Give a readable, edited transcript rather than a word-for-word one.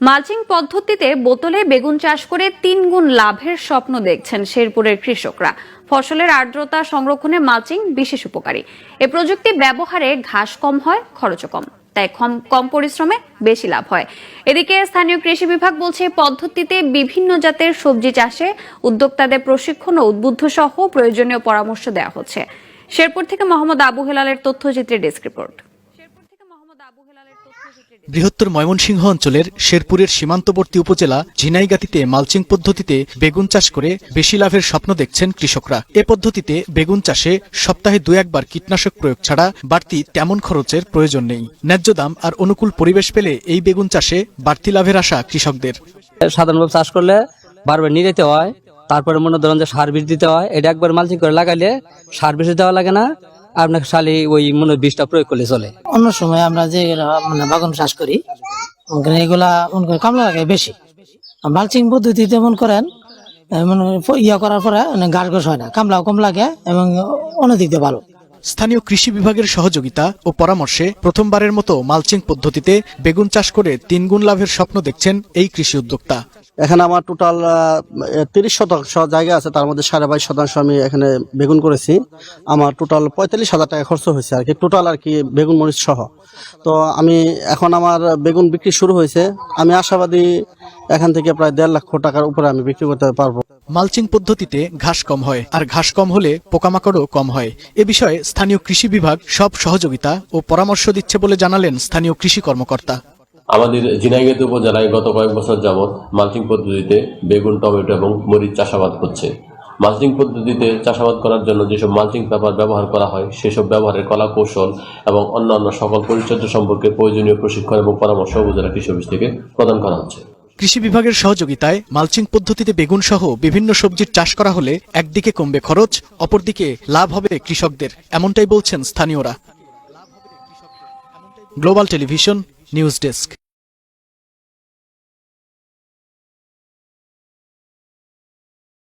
Mulching পদ্ধতিতে বোতলে বেগুন চাষ করে 3 গুণ লাভের স্বপ্ন দেখছেন শেরপুরের কৃষকরা। ফসলের আর্দ্রতা সংরক্ষণে মালচিং বিশেষ উপকারী। এই প্রযুক্তি ব্যবহারে ঘাস কম হয়, খরচও কম, তাই কম পরিশ্রমে বেশি লাভ হয়। এদিকে স্থানীয় কৃষি বিভাগ বলছে পদ্ধতিতে বিভিন্ন জাতের সবজি চাষে উদ্যোক্তাদের প্রশিক্ষণ ও উদ্বুদ্ধ সহ প্রয়োজনীয় পরামর্শ দেওয়া হচ্ছে। শেরপুর থেকে মোহাম্মদ আবু হেলালের তথ্যচিত্রে ডেস্ক রিপোর্ট। বৃহত্তর ময়মনসিংহ অঞ্চলের শেরপুরের সীমান্তবর্তী উপজেলা ঝিনাইগাতিতে মালচিং পদ্ধতিতে বেগুন চাষ করে বেশি লাভের স্বপ্ন দেখছেন কৃষকরা। এ পদ্ধতিতে বেগুন চাষে সপ্তাহে 2-1 বার কীটনাশক প্রয়োগ ছাড়া বাড়তি তেমন খরচের প্রয়োজন নেই। ন্যায্য দাম আর অনুকূল পরিবেশ পেলে এই বেগুন চাষে বাড়তি লাভের আশা কৃষকদের। সাধারণভাবে চাষ করলে বারবার নিড়াইতে হয়, তারপরে মনে ধরেন যে সার বীজ দিতে হয়। এটা একবার মালচিং করে লাগাইলে সার বেশি দেওয়া লাগে না, আপনাকে খালি ওই মনে বীজটা প্রয়োগ করলে চলে। অন্য সময় আমরা যে বাগান চাষ করি এগুলা কামলা লাগে বেশি। মালচিং পদ্ধতিতে মন করেন ইয়া করার পরে ঘাস ঘাস হয় না, কামলাও কম লাগে এবং অনেক দিক দিয়ে ভালো। স্থানীয় কৃষি বিভাগের সহযোগিতা ও পরামর্শে প্রথমবারের মতো মালচিং পদ্ধতিতে বেগুন চাষ করে 3 গুণ লাভের স্বপ্ন দেখছেন এই কৃষি উদ্যোক্তা। এখানে আমার টোটাল 30% জায়গা আছে, তার মধ্যে 22.5% আমি এখানে বেগুন করেছি। আমার টোটাল 45,000 টাকা খরচ হয়েছে আর কি, টোটাল আর কি বেগুন মরিচ সহ। তো আমি এখন আমার বেগুন বিক্রি শুরু হয়েছে। আমি আশাবাদী এখান থেকে প্রায় 1.5 লক্ষ টাকার উপরে আমি বিক্রি করতে পারবো। মালচিং পদ্ধতিতে ঘাস কম হয়, আর ঘাস কম হলে পোকামাকড়ও কম হয়। এ বিষয়ে স্থানীয় কৃষি বিভাগ সব সহযোগিতা ও পরামর্শ দিচ্ছে বলে জানালেন স্থানীয় কৃষি কর্মকর্তা। আমাদের ঝিনাইগাতি উপজেলায় গত কয়েক বছর যাবৎ মালচিং পদ্ধতিতে বেগুন, টমেটো এবং মরিচ চাষাবাদ হচ্ছে। মালচিং পদ্ধতিতে চাষাবাদ করার জন্য যেসব মালচিং পেপার ব্যবহার করা হয় সেসব ব্যবহারের কলা কৌশল এবং অন্যান্য সকল পরিচর্যা সম্পর্কে প্রয়োজনীয় প্রশিক্ষণ এবং পরামর্শ উপজেলা কৃষি অফিস থেকে প্রদান করা হচ্ছে। কৃষি বিভাগের সহযোগিতায় মালচিং পদ্ধতিতে বেগুন সহ বিভিন্ন সবজির চাষ করা হলে একদিকে কমবে খরচ, অপরদিকে লাভ হবে কৃষকদের, এমনটাই বলছেন স্থানীয়রা। Global television news desk.